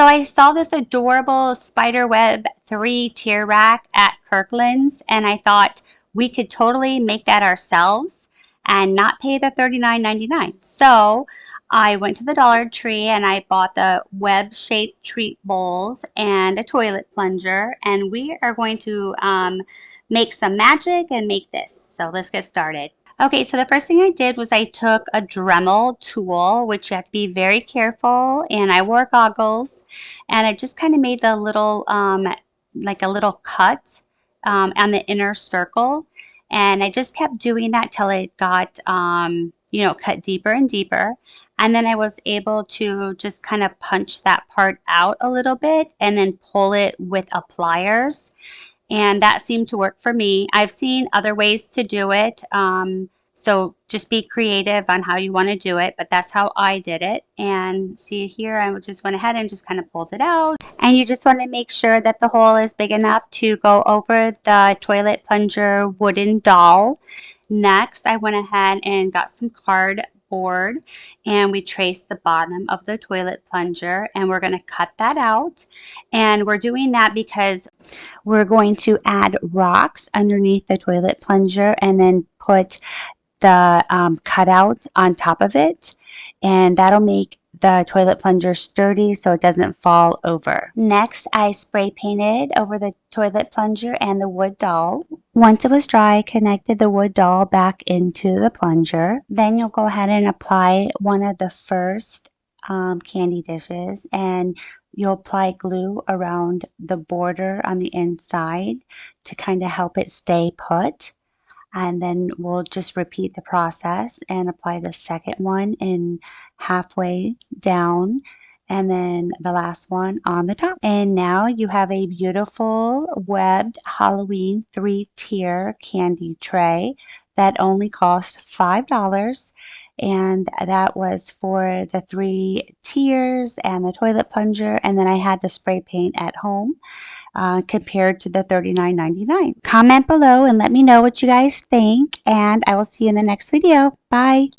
So I saw this adorable spiderweb 3-tier rack at Kirklands, and I thought we could totally make that ourselves and not pay the $39.99. So I went to the Dollar Tree and I bought the web-shaped treat bowls and a toilet plunger, and we are going to make some magic and make this. So let's get started. Okay, so the first thing I did was I took a Dremel tool, which you have to be very careful, and I wore goggles, and I just kind of made the little, like a little cut on the inner circle, and I just kept doing that till it got, cut deeper and deeper, and then I was able to just kind of punch that part out a little bit and then pull it with a pliers. And that seemed to work for me. I've seen other ways to do it. So just be creative on how you want to do it, but that's how I did it. And see here, I just went ahead and just kind of pulled it out. And you just want to make sure that the hole is big enough to go over the toilet plunger wooden doll. Next, I went ahead and got some cardboard and we traced the bottom of the toilet plunger, and we're going to cut that out. And we're doing that because we're going to add rocks underneath the toilet plunger and then put the cutout on top of it, and that'll make the toilet plunger sturdy so it doesn't fall over. Next, I spray painted over the toilet plunger and the wood doll. Once it was dry, I connected the wood doll back into the plunger. Then you'll go ahead and apply one of the first candy dishes, and you'll apply glue around the border on the inside to kind of help it stay put. And then we'll just repeat the process and apply the second one in halfway down, and then the last one on the top. And now you have a beautiful webbed Halloween 3-tier candy tray that only cost $5. And that was for the 3 tiers and the toilet plunger, and then I had the spray paint at home. Compared to the $39.99. Comment below and let me know what you guys think, and I will see you in the next video. Bye!